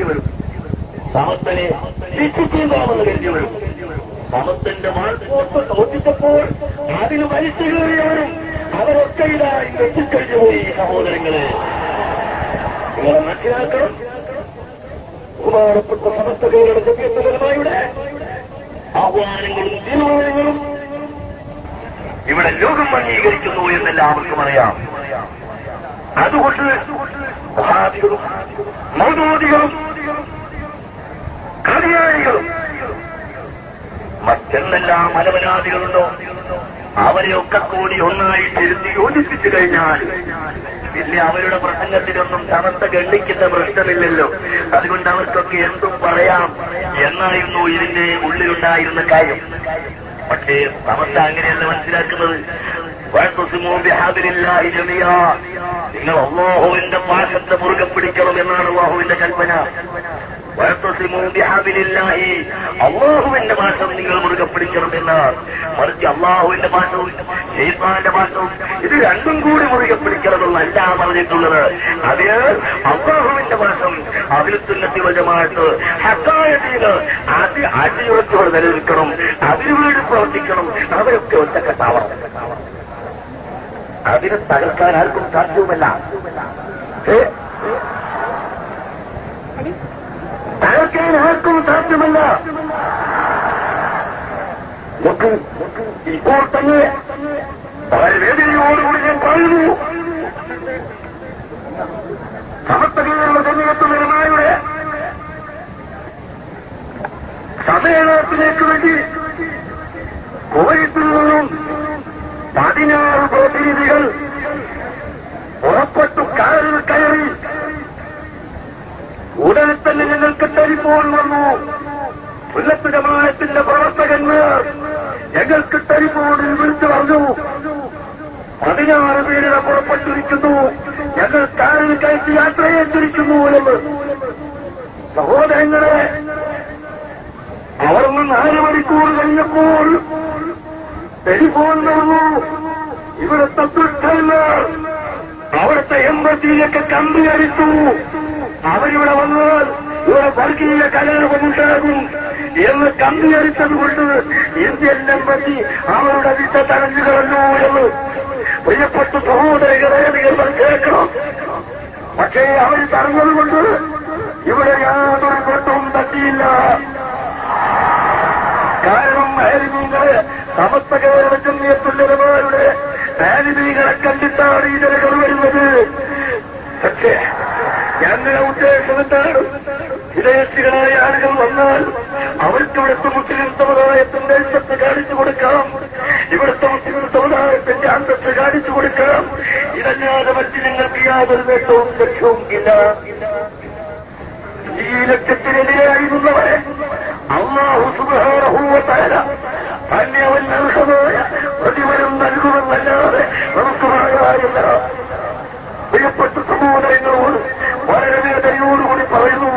വരും. സമസ്തനെ ശിക്ഷിക്കാമെന്ന് കരുതി വരും. സമസ്തന്റെ മാർക്കോട്ട് തോറ്റിച്ചപ്പോൾ അതിന് വലിച്ചു കയറിയവരും അവരൊക്കെ ഇതായി എത്തിക്കഴിഞ്ഞു പോയി. സഹോദരങ്ങളെ, നിങ്ങൾ മനസ്സിലാക്കണം, ബഹുമാനപ്പെട്ട സമസ്തകളുടെ ജമീയത്തുലമായുടെ ആഹ്വാനങ്ങളും തീരുമാനങ്ങളും ഇവിടെ ലോകം അംഗീകരിക്കുന്നു എന്നെല്ലാവർക്കും അറിയാം. അതുകൊണ്ട് വഹാബികളും മൗദൂദികളും ഖാദിയാനികളും മറ്റെന്തെല്ലാം അലവനാദികളുണ്ടോ അവരെയൊക്കെ കൂടി ഒന്നായിട്ട് ഇരുത്തി യോജിപ്പിച്ചു കഴിഞ്ഞാൽ പിന്നെ അവരുടെ പ്രസംഗത്തിലൊന്നും സമസ്ത ഗണ്ണിക്കുന്ന പ്രശ്നമില്ലല്ലോ. അതുകൊണ്ട് അവർക്കൊക്കെ എന്തും പറയാം എന്നായിരുന്നു ഇതിന്റെ ഉള്ളിലുണ്ടായിരുന്ന കാര്യം. പക്ഷേ സമസ്ത അങ്ങനെയല്ല മനസ്സിലാക്കുന്നത്. നിങ്ങൾ അല്ലാഹുവിന്റെ പാശത്തെ മുറുകെ പിടിക്കണം എന്നാണ് അല്ലാഹുവിന്റെ കൽപ്പന. അല്ലാഹുവിന്റെ ഭാഷം നിങ്ങൾ മുറുകെ പിടിക്കണം എന്നാണ്. മറിച്ച് അല്ലാഹുവിന്റെ ഭാഷവും ശൈത്താന്റെ ഭാഷവും ഇത് രണ്ടും കൂടി മുറുകെ പിടിക്കണമെന്നല്ല പറഞ്ഞിട്ടുള്ളത്. അതിന് അല്ലാഹുവിന്റെ ഭാഷം അഹ്ലുസുന്നത്തി വൽ ജമാഅത്ത് ഹഖായ ദീന് അടിയുറച്ചോടെ നിലനിൽക്കണം. അതിനുവേണ്ടി പ്രവർത്തിക്കണം. അവരൊക്കെ ഒറ്റക്കെട്ടാവണം. അതിനെ തകർക്കാൻ ആർക്കും സാധ്യവുമല്ല. തകർക്കാൻ ആർക്കും സാധ്യമല്ല. നോക്ക്, ഇപ്പോൾ തന്നെ വളരെ വേദനയോടുകൂടി ഞാൻ പറയുന്നു, സമസ്തകളുടെ ജമീയത്തുലമായുടെ സമ്മേളനത്തിലേക്ക് വേണ്ടി കുവൈത്തിൽ നിന്നും 16 പ്രതിനിധികൾ പുറപ്പെട്ടു കാറിൽ കയറി. ഉടനെ തന്നെ ഞങ്ങൾക്ക് ടെലിഫോൺ വന്നു. സുന്നത്ത് ജമാഅത്തിന്റെ പ്രവർത്തകന്മാർ ഞങ്ങൾക്ക് ടെലിഫോണിൽ വിളിച്ചു പറഞ്ഞു, 16 പേരുടെ പുറപ്പെട്ടിരിക്കുന്നു, ഞങ്ങൾ കാറിൽ കയറ്റി യാത്രയേറ്റിരിക്കുന്നു എന്ന്. സഹോദരങ്ങളെ, അവർ 4 മണിക്കൂർ കഴിഞ്ഞപ്പോൾ ടെലിഫോൺ നടന്നു. ഇവിടുത്തെ ദുഷ്ടന്മാർ അവിടുത്തെ എംബസിയിലൊക്കെ കമ്പി അടിച്ചു. അവരിവിടെ വന്നാൽ ഇവിടെ വർഗീയ കലാപമുണ്ടാകും എന്ന് കമ്പി അടിച്ചതുകൊണ്ട് ഇന്ത്യൻ എംബസി അവരുടെ വിസ തടഞ്ഞു കളഞ്ഞു എന്ന്. പ്രിയപ്പെട്ട സഹോദരങ്ങളെ, നിങ്ങൾ മനസ്സിലാക്കണം. പക്ഷേ അവർ തടഞ്ഞതുകൊണ്ട് ഇവിടെ യാതൊരു നേട്ടവും തട്ടിയില്ല. കാരണം ആലിമീങ്ങളെ, സമസ്ത കേരള ജമീയത്തുലമായുടെ ആലിമീങ്ങളെ കണ്ടിട്ടാണ് ഈ ജനങ്ങൾ വരുന്നത്. പക്ഷേ ഞങ്ങളുടെ ഉദ്ദേശം എന്താണ്? വിദേശികളായ ആളുകൾ വന്നാൽ അവർക്ക് ഇവിടുത്തെ മുസ്ലിം സമുദായത്തിന്റെ ഇഷ്ടത്ത് കാണിച്ചു കൊടുക്കാം, ഇവിടുത്തെ മുസ്ലിം സമുദായത്തിന്റെ അന്തത്ത് കാണിച്ചു കൊടുക്കാം. ഇതല്ലാതെ മറ്റ് ഞങ്ങൾക്ക് യാതൊരു നേട്ടവും ലക്ഷ്യവും ഇല്ല. ഈ ലക്ഷ്യത്തിനെതിരായിരുന്നവരെ അല്ലാഹു സുബ്ഹാനഹു വ തആല തന്നെ അവൻ അർഹമായ പ്രതിഫലം നൽകുമെന്നല്ലാതെ നമുക്ക് പറയാനില്ല. പ്രിയപ്പെട്ട സഹോദരങ്ങളോട് വളരെ വേദനയോടുകൂടി പറയുന്നു,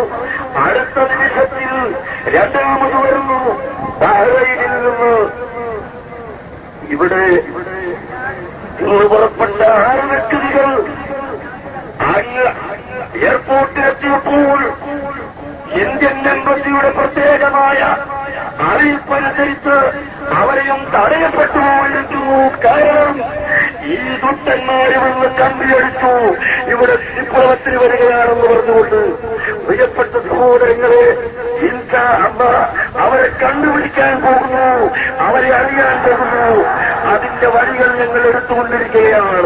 അടുത്ത നിമിഷത്തിൽ 2ാമത് വരുന്നു ബഹ്റൈനിൽ നിന്ന്. ഇവിടെ ഇന്ന് പുറപ്പെട്ട 6 വ്യക്തികൾ എയർപോർട്ടിലെത്തിയപ്പോൾ ഇന്ത്യൻ എംബസിയുടെ പ്രത്യേകമായ അറിയിപ്പനുസരിച്ച് അവരെയും തടയപ്പെട്ടുപോയിരുന്നു. കാരണം ഈ ദുഷ്ടന്മാരെ വന്ന് കമ്പിയടിച്ചു, ഇവിടെ വിപ്ലവത്തിന് വരികയാണെന്ന് പറഞ്ഞുകൊണ്ട്. പ്രിയപ്പെട്ട സഹോദരങ്ങളെ, ഇൻഷാ അല്ലാഹ് അവരെ കണ്ടുപിടിക്കാൻ പോകുന്നു, അവരെ അറിയാൻ പോകുന്നു. അതിന്റെ വഴികൾ ഞങ്ങൾ എടുത്തുകൊണ്ടിരിക്കുകയാണ്.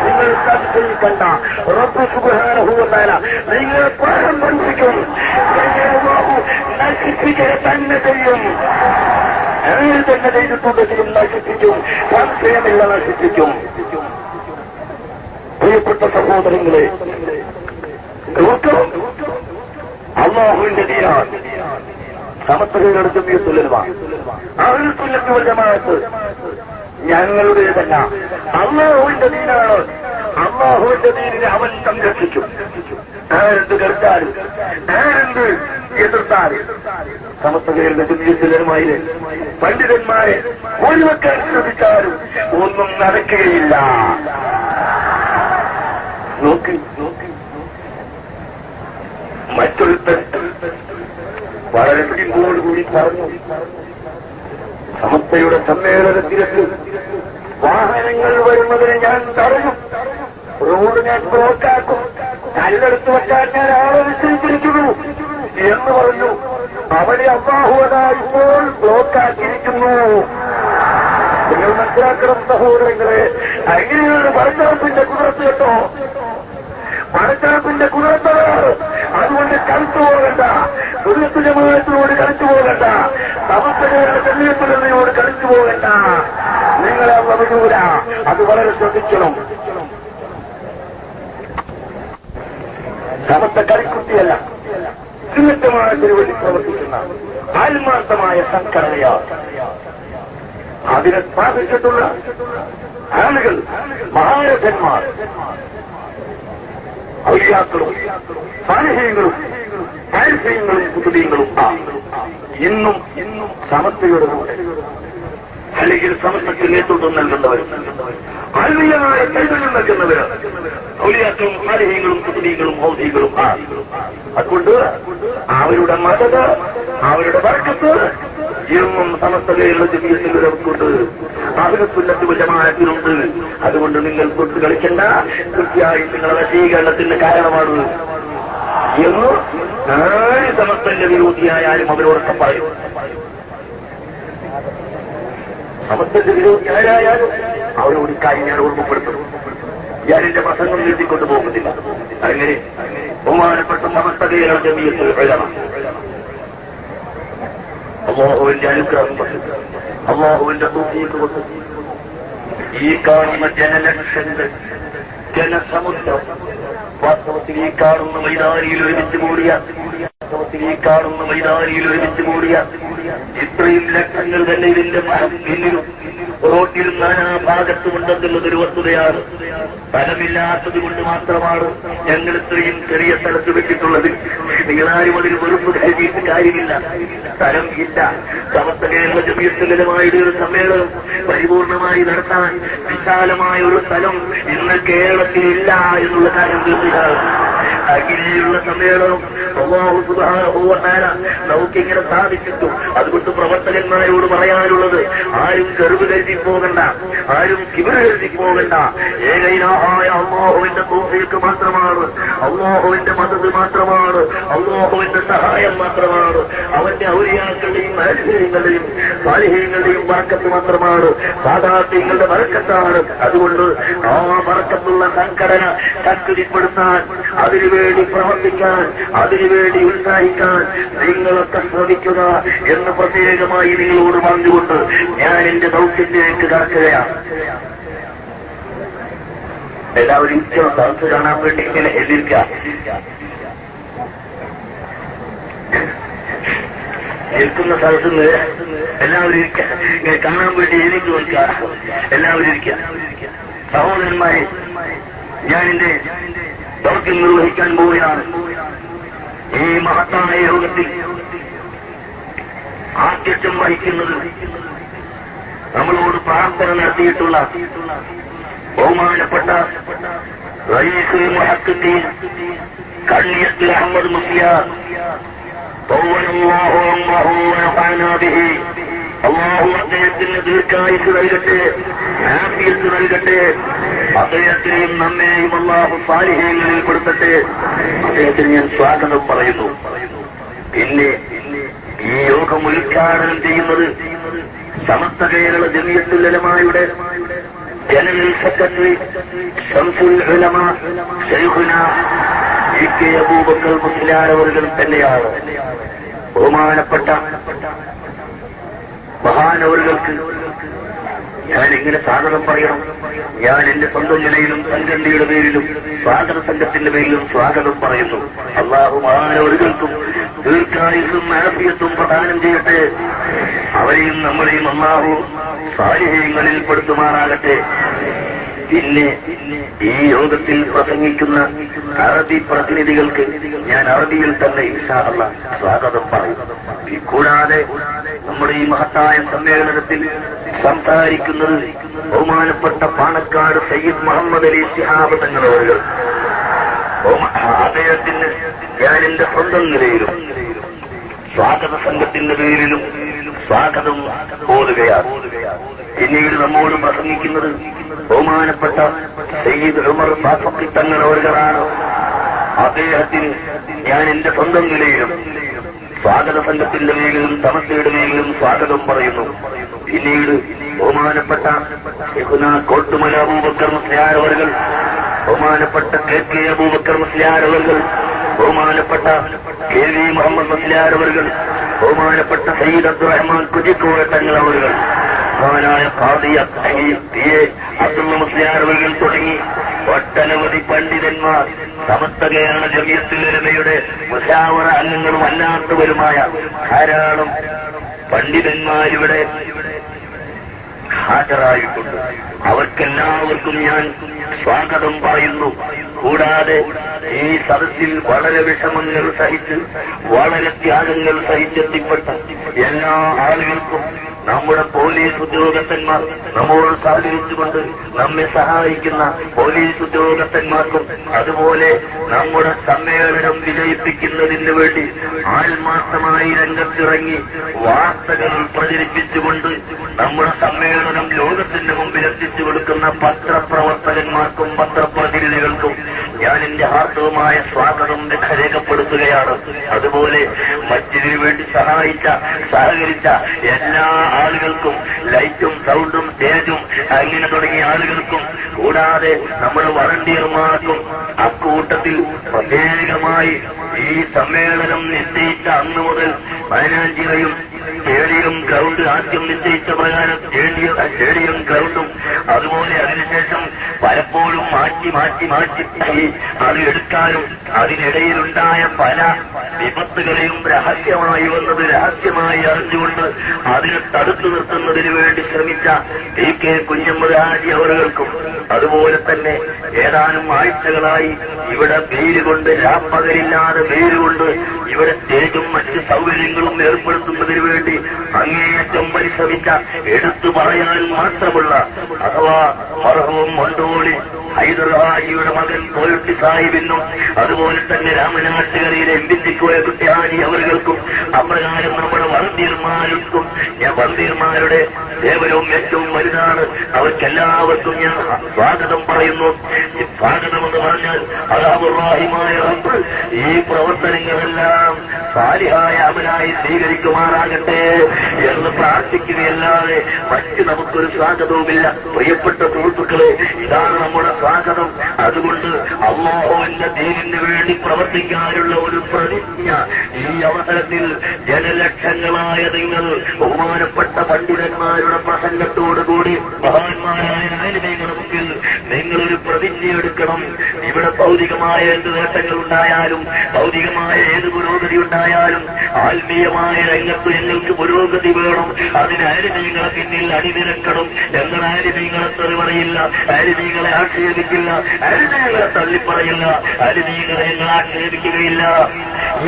നിങ്ങൾ സംശയിക്കണ്ട, റബ്ബ് സുബ്ഹാനഹു വ തആല നിങ്ങളെ പ്രായം പഠിപ്പിക്കും, നശിപ്പിക്കുക തന്നെ ചെയ്യും. അങ്ങനെ തന്നെ ചെയ്തിട്ടുണ്ടെങ്കിലും നശിപ്പിക്കും, സംശയമില്ല, നശിപ്പിക്കും. പ്രിയപ്പെട്ട സഹോദരങ്ങളെ, അല്ലാഹുവിന്റെ ദീനാണ് സമസ്തകളുടെ ജമീയത്തുലമാ, അഹ്ലുസുന്നത്തി വൽ ജമാഅത്ത് ഞങ്ങളുടേതല്ല, അല്ലാഹുവിന്റെ ദീനാണ്. അല്ലാഹുവിന്റെ ദീനിനെ അവൻ സംരക്ഷിക്കും. ആരെന്ത് കരുത്താലും ആരെന്ത് എതിർത്താലും സമസ്തകളുടെ ജമീയത്തുലമായിലെ പണ്ഡിതന്മാരെ ഒഴിവാക്കാൻ ശ്രമിച്ചാലും ഒന്നും നടക്കുകയില്ല. നോക്കി മറ്റൊരുത്തൻ വളരെ പിടിപ്പോടുകൂടി പറഞ്ഞു, സമസ്തയുടെ സമ്മേളനത്തിലേക്ക് വാഹനങ്ങൾ വരുന്നതിന് ഞാൻ തടയും, റോഡ് ഞാൻ ബ്ലോക്കാക്കും, കല്ലെടുത്ത് വെക്കാൻ ഞാൻ ആളെ നിശ്ചയിച്ചിരിക്കുന്നു എന്ന് പറഞ്ഞു. അവിടെ അല്ലാഹുവതാ ഇപ്പോൾ ബ്ലോക്കാക്കിയിരിക്കുന്നു. നിങ്ങൾ മനസ്സിലാക്കണം സഹോദരങ്ങളെ, അങ്ങനെയാണ് പടച്ചറപ്പിന്റെ കുതിരത്ത് കേട്ടോ. പടച്ചറപ്പിന്റെ കുതിരത്ത്. അതുകൊണ്ട് കളിച്ചു പോകണ്ട, സുന്നത്ത് ജമാഅത്തിനോട് കളിച്ചു പോകണ്ട, സമസ്തകളുടെ ജമീയത്തുള്ളവരോട് കളിച്ചു പോകണ്ട. നിങ്ങളെ അള്ള വിടൂല. അത് വളരെ ശ്രദ്ധിക്കണം. സമസ്ത കളിക്കുട്ടിയല്ല, സുന്നത്തമായതിനു വേണ്ടി പ്രവർത്തിക്കുന്ന ആത്മാർത്ഥമായ സംഘടനയാണ്. അതിനെ സ്ഥാപിച്ചിട്ടുള്ള ആളുകൾ മഹാരഥന്മാർ, ഔലിയാക്കളും സാലിഹീങ്ങളും ആരിഫീങ്ങളും കുതുബീങ്ങളും ഇന്നും സമസ്തയുടെ കൂടെ, അല്ലെങ്കിൽ സമസ്തയ്ക്ക് നേതൃത്വം നൽകുന്നവരും ആത്മീയമായ ചൈതന്യം നൽകുന്നവർ ഔലിയാക്കളും സാലിഹീങ്ങളും കുതുബീങ്ങളും ഔലികളും. അതുകൊണ്ട് അവരുടെ മദത്, അവരുടെ ബർക്കത്ത് ഇന്നും സമസ്തകളുടെ ജമീയത്തുള്ളവർക്കുണ്ട്, അഹ്ലു സുന്നത്ത് വൽ ജമാഅത്തിനുണ്ട്. അതുകൊണ്ട് നിങ്ങൾ തൊട്ട് കളിക്കണ്ട, തീർച്ചയായും നിങ്ങളുടെ വശീകരണത്തിന് കാരണമാണ് എന്ന് ആര് സമസ്തന്റെ വിരോധിയായാലും അവരോടൊക്കെ പറയും. സമസ്തന്റെ വിരോധിയായാലും അവരോട് ഇക്കാര്യം ഞാൻ ഓർമ്മപ്പെടുത്തും. ഞാൻ എന്റെ പ്രസംഗം നീട്ടിക്കൊണ്ടു പോകുന്നില്ല. അങ്ങനെ ബഹുമാനപ്പെട്ട സമസ്തകളുടെ ജമീയത്തുൽ ഉലമ അല്ലാഹുവിന്റെ അനുഗ്രഹം, അല്ലാഹുവിന്റെ തൗഫീഖ് കൊണ്ട് ഈ കാണുന്ന ജനലക്ഷങ്ങൾ, ജനസമുദ്രം വാസ്തവത്തിൽ ഈ കാണുന്ന മൈതാനിയിൽ ഒരുമിച്ച് കൂടിയ ഇത്രയും ലക്ഷങ്ങൾ തന്നെ ഇതിന്റെ പിന്നിലും റോട്ടിലും നാനാഭാഗത്തുമുണ്ടെന്നുള്ളതൊരു വസ്തുതയാണ്. സ്ഥലമില്ലാത്തത് കൊണ്ട് മാത്രമാണ് ഞങ്ങൾ ഇത്രയും ചെറിയ സ്ഥലത്ത് വെച്ചിട്ടുള്ളത്. നിങ്ങളാരും അതിന് വെറുപ്പ് കരുതിയിട്ട് കാര്യമില്ല. സ്ഥലം ഇല്ല. സമസ്ത കേരള ജമീയത്തുലമായുടെ ഒരു സമ്മേളനം പരിപൂർണമായി നടത്താൻ വിശാലമായ ഒരു സ്ഥലം ഇന്ന് കേരളത്തിലില്ല എന്നുള്ള കാര്യം തീർച്ചയാണ്. അങ്ങനെയുള്ള സമ്മേളനം അല്ലാഹു സുബ്ഹാനഹു വ തആല നമുക്കിങ്ങനെ സാധിച്ചിട്ടു. അതുകൊണ്ട് പ്രവർത്തകന്മാരോട് പറയാനുള്ളത്, ആരും കെറുവ് കരുതി പോകണ്ട, ആരും കിബിറ് കരുതി പോകണ്ട. ഏകൈനായ അല്ലാഹുവിന്റെ തൗഫീഖ് മാത്രമാണ്, അല്ലാഹുവിന്റെ മദദ് മാത്രമാണ്, അല്ലാഹുവിന്റെ സഹായം മാത്രമാണ്, അവന്റെ ഔലിയാക്കളുടെയും ആലിഹീങ്ങളുടെയും സാലിഹീങ്ങളുടെയും ബർക്കത്ത് മാത്രമാണ്, സാദാത്യങ്ങളുടെ ബർക്കത്താണ്. അതുകൊണ്ട് ആ ബർക്കത്തുള്ള സംഘടന ശക്തിപ്പെടുത്താൻ, അതിനുവേണ്ടി പ്രവർത്തിക്കാൻ, അതിനുവേണ്ടി ഉത്സാഹിക്കാൻ നിങ്ങളൊക്കെ ശ്രമിക്കുക എന്ന് പ്രത്യേകമായി നിങ്ങളോട് പറഞ്ഞുകൊണ്ട് ഞാൻ എന്റെ ദൗത്യത്തിലേക്ക് കടക്കുകയാണ്. എല്ലാവരും സദസ് കാണാൻ വേണ്ടി ഇങ്ങനെ എതിർക്കാം. നിൽക്കുന്ന സദസ്സിന് എല്ലാവരും ഇരിക്കുക, ഇങ്ങനെ കാണാൻ വേണ്ടി എനിക്ക് നോക്കുക. എല്ലാവരും ഇരിക്കുക. സഹോദരന്മാരെ, ഞാനെന്റെ ദൗത്യം നിർവഹിക്കാൻ പോവുകയാണ്. ഈ മഹത്തായ യോഗത്തിൽ ആദ്യം വഹിക്കുന്നത് നമ്മളോട് പ്രാർത്ഥന നടത്തിയിട്ടുള്ള ബഹുമാനപ്പെട്ട റയീസുൽ മുഹഖഖീൻ കണ്ണിയത്തുൽ അഹമ്മദ് മുസ്ലിയാർ തൗവനല്ലാഹു അൻഹു വനഫഅനാ ബിഹി. അല്ലാഹു അദ്ദേഹത്തിന് ദീർഘായുസ്സ് നൽകട്ടെ, ആഫിയത്ത് നൽകട്ടെ. അദ്ദേഹത്തെയും നമ്മെയും അല്ലാഹു സാലിഹീങ്ങളിൽ പെടുത്തട്ടെ. അദ്ദേഹത്തിന് ഞാൻ സ്വാഗതം പറയുന്നു. പിന്നെ ഈ യോഗം ഉദ്ഘാടനം ചെയ്യുന്നത് സമസ്ത കേരള ജമീയത്തുൽ ഉലമായുടെ ജനറൽ സെക്രട്ടറി ശംസുൽ ഉലമ ശൈഖുനാ ഇ.കെ. അബൂബക്കർ മുസ്ലിയാർ അവர்கள் തന്നെയാണ്. ബഹുമാനപ്പെട്ട മഹാനവറുകൾക്ക് ഞാനിങ്ങനെ സ്വാഗതം പറയണം. ഞാൻ എന്റെ സ്വന്തം നിലയിലും സംഘടനയുടെ പേരിലും സ്വാഗത സംഘത്തിന്റെ പേരിലും സ്വാഗതം പറയുന്നു. അല്ലാഹു മഹാനവറുകൾക്കും ദീർഘായുസ്സും ആഫിയത്തും പ്രദാനം ചെയ്യട്ടെ. അവരെയും നമ്മളെയും അല്ലാഹു സാലിഹീങ്ങളിൽ പെടുത്തുമാറാകട്ടെ. പിന്നെ ഈ യോഗത്തിൽ പ്രസംഗിക്കുന്ന അറബി പ്രതിനിധികൾക്ക് ഞാൻ അറബിയിൽ തന്നെ ഇൻഷാ അല്ലാഹ് സ്വാഗതം പറയും. കൂടാതെ നമ്മുടെ ഈ മഹത്തായ സമ്മേളനത്തിൽ സംസാരിക്കുന്നത് ബഹുമാനപ്പെട്ട പാണക്കാട് സയ്യിദ് മുഹമ്മദ് അലി ശിഹാബ് തങ്ങളവர்கள். അദ്ദേഹത്തിന് ഞാൻ എന്റെ സ്വന്തം നിലയിലും സ്വാഗത സംഘത്തിന്റെ പേരിലും സ്വാഗതം ഓതുകയാണ്. പിന്നീട് നമ്മോട് പ്രസംഗിക്കുന്നത് ബഹുമാനപ്പെട്ട സയ്യിദ് ഉമർ ഫാറൂഖി തങ്ങൾ അവരുകളാണ്. അദ്ദേഹത്തിന് ഞാൻ എന്റെ സ്വന്തം നിലയിലും സ്വാഗത സംഘത്തിന്റെ മേലും സമസ്തയുടെ മേലും സ്വാഗതം പറയുന്നു. പിന്നീട് ബഹുമാനപ്പെട്ട കോട്ടുമല അബൂബക്കർ മുസ്ലിയാർ അവர்கள், ബഹുമാനപ്പെട്ട കെ അബൂബക്കർ മുസ്ലിയാർ അവர்கள், ബഹുമാനപ്പെട്ട KV മുഹമ്മദ് മുസ്ലിയാർ അവர்கள், ബഹുമാനപ്പെട്ട സയ്യിദ് അബ്ദുറഹ്മാൻ കുജിക്കോയ തങ്ങൾ അവர்கள், മഹാനായ ഖാദി അബ്ദുള്ള മുസ്ലിയാർ അവர்கள் തുടങ്ങി ഒട്ടനവധി പണ്ഡിതന്മാർ, സമസ്ത കേരള ജമിയത്തുൽ ഉലമയുടെ മുശാവറ അംഗങ്ങളും അല്ലാത്തവരുമായ ധാരാളം പണ്ഡിതന്മാരിവിടെ ഹാജരായിട്ടുണ്ട്. അവർക്കെല്ലാവർക്കും ഞാൻ സ്വാഗതം പറയുന്നു. കൂടാതെ ഈ സദസ്സിൽ വളരെ വിഷമങ്ങൾ സഹിച്ച് വളരെ ത്യാഗങ്ങൾ സഹിച്ചെത്തിപ്പെട്ട എല്ലാ ആളുകൾക്കും നമ്മുടെ പോലീസ് ഉദ്യോഗസ്ഥന്മാർ നമ്മോട് സഹകരിച്ചുകൊണ്ട് നമ്മെ സഹായിക്കുന്ന പോലീസ് ഉദ്യോഗസ്ഥന്മാർക്കും അതുപോലെ നമ്മുടെ സമ്മേളനം വിജയിപ്പിക്കുന്നതിന് വേണ്ടി ആത്മാർത്ഥമായി രംഗത്തിറങ്ങി വാർത്തകൾ പ്രചരിപ്പിച്ചുകൊണ്ട് നമ്മുടെ സമ്മേളനം ലോകത്തിന്റെ മുമ്പിൽ എത്തിച്ചു കൊടുക്കുന്ന പത്രപ്രവർത്തകന്മാർക്കും പത്രപ്രതിനിധികൾക്കും ഞാൻ എന്റെ ഹാർദവമായ സ്വാഗതം രേഖപ്പെടുത്തുകയാണ്. അതുപോലെ മസ്ജിദിനു വേണ്ടി സഹകരിച്ച എല്ലാ ആളുകൾക്കും, ലൈറ്റും സൗണ്ടും സ്റ്റേജും അങ്ങനെ തുടങ്ങിയ ആളുകൾക്കും, കൂടാതെ നമ്മുടെ വളണ്ടിയർമാർക്കും അക്കൂട്ടത്തിൽ പ്രത്യേകമായി ഈ സമ്മേളനം നിശ്ചയിച്ച അന്നു മുതൽ വയനാഞ്ചിറയും സ്റ്റേഡിയം ഗ്രൗണ്ട് ആദ്യം നിശ്ചയിച്ച പ്രകാരം സ്റ്റേഡിയം ഗ്രൗണ്ടും അതുപോലെ അതിനുശേഷം പലപ്പോഴും മാറ്റി അത് എടുക്കാനും അതിനിടയിലുണ്ടായ പല വിപത്തുകളെയും രഹസ്യമായി വന്നത് രഹസ്യമായി അറിഞ്ഞുകൊണ്ട് അതിനെ തടുത്തു നിർത്തുന്നതിന് വേണ്ടി ശ്രമിച്ച PK കുഞ്ഞമ്മദ് ഹാജി അവറുകൾക്കും, അതുപോലെ തന്നെ ഏതാനും ആഴ്ചകളായി ഇവിടെ വെയിലുകൊണ്ട് രാപ്പകലില്ലാതെ വെയിലുകൊണ്ട് ഇവിടെ സ്റ്റേജും മറ്റ് സൗകര്യങ്ങളും ഏർപ്പെടുത്തുന്നതിന് വേണ്ടി അങ്ങേയറ്റം പരിശ്രമിച്ച, എടുത്തു പറയാൻ മാത്രമുള്ള അഥവാ മർഹൂം മണ്ടോളി ഹൈദർഹാജിയുടെ മകൻ കോയട്ടി സാഹിബിനും അതുപോലെ തന്നെ രാമനാട്ടുകരയിലെ എംപിച്ചിക്കോയ കുട്ടിഹാജി അവർക്കും അപ്രകാരം നമ്മുടെ വളണ്ടിയർമാർക്കും ഞാൻ വളണ്ടിയർമാരുടെ സേവനവും ഏറ്റവും വലുതാണ്. അവർക്കെല്ലാവർക്കും ഞാൻ സ്വാഗതം പറയുന്നു. സ്വാഗതമെന്ന് പറഞ്ഞാൽ അല്ലാഹുറഹിമായ റബ്ബ് ഈ പ്രവർത്തനങ്ങളെല്ലാം സാലിഹായ അമലായി സ്വീകരിക്കുമാറാകട്ടെ എന്ന് പ്രാർത്ഥിക്കുകയല്ലാതെ മറ്റ് നമുക്കൊരു സ്വാഗതവുമില്ല. പ്രിയപ്പെട്ട സുഹൃത്തുക്കളെ, ഇതാണ് നമ്മുടെ സ്വാഗതം. അതുകൊണ്ട് അല്ലാഹുവിന്റെ ദീനിന് വേണ്ടി പ്രവർത്തിക്കാനുള്ള ഒരു പ്രതിജ്ഞ ഈ അവസരത്തിൽ ജനലക്ഷങ്ങളായ നിങ്ങൾ ബഹുമാനപ്പെട്ട പണ്ഡിതന്മാരുടെ പ്രസംഗത്തോടുകൂടി മഹാന്മാരായ ആലിമീങ്ങളുടെ മുമ്പിൽ നിങ്ങളൊരു പ്രതിജ്ഞ എടുക്കണം. ഇവിടെ ഭൗതികമായ എന്ത് നേട്ടങ്ങളുണ്ടായാലും ഭൗതികമായ ഏത് പുരോഗതി ഉണ്ടായാലും ആത്മീയമായ രംഗത്ത് ഞങ്ങൾക്ക് പുരോഗതി വേണം. അതിന് ആലിമീങ്ങളെ പിന്നിൽ അണിനിരക്കണം. ഞങ്ങൾ ആലിമീങ്ങളെ തെറി പറയില്ല, ആലിമീങ്ങളെ ആക്ഷേപിക്കില്ല, ആലിമീങ്ങളെ തള്ളിപ്പറയില്ല, ആലിമീങ്ങളെ ഞങ്ങൾ ആക്ഷേപിക്കുകയില്ല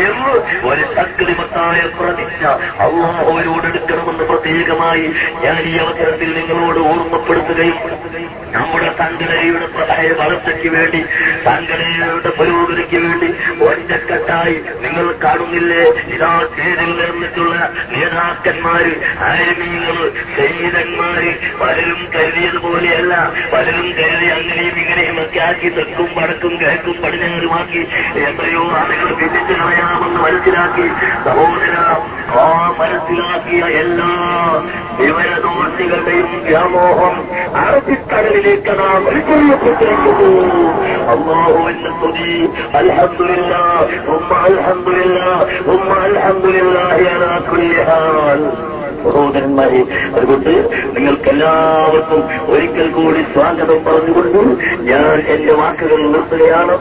എന്ന് ഒരു ശക്തിമത്തായ പ്രതിജ്ഞ അല്ലാഹുവിനോടെടുക്കണമെന്ന് പ്രത്യേകമായി ഞാൻ ഈ അവസരത്തിൽ നിങ്ങളോട് ഓർമ്മപ്പെടുത്തുകയും നമ്മുടെ സംഘടനയുടെ വളർച്ചയ്ക്ക് വേണ്ടി, സംഘടനയുടെ പുരോഗതിക്ക് വേണ്ടി ഒറ്റക്കെട്ടായി നിങ്ങൾ കാണുന്നില്ലേ, ഇതാ സ്റ്റേജിൽ നിർന്നിട്ടുള്ള നേതാക്കന്മാര്, ആലിമീങ്ങൾ, സയ്യിദന്മാര്, പലരും കരുതിയതുപോലെയല്ല. പലരും കരുതി അങ്ങനെയും ഇങ്ങനെയും ഒക്കെ ആക്കി തെക്കും വടക്കും കിഴക്കും പടിഞ്ഞാറുമാക്കി എത്രയോ ആളുകൾ വിധിച്ചു കളയാമെന്ന് മനസ്സിലാക്കി. സഹോദര, ആ മനസ്സിലാക്കിയ എല്ലാ വിവരദോഷികളുടെയും വ്യാമോഹം അറബിക്കടലിലേക്ക് നാം വലിച്ചെറിയപ്പെട്ടിരിക്കുന്നു. അല്ലാഹുവിന്റെ സ്തുതി. അൽഹംദുലില്ലാഹ്, ഉമ്മ അൽഹംദുലില്ലാഹ്, ഉമ്മ അൽഹംദുലില്ലാഹി അലാ കുല്ലി ഹാൽ. സഹോദരന്മാരെ, അതുകൊണ്ട് നിങ്ങൾക്കെല്ലാവർക്കും ഒരിക്കൽ കൂടി സ്വാഗതം പറഞ്ഞുകൊണ്ട് ഞാൻ എന്റെ വാക്കുകൾ നിർത്തുകയാണ്.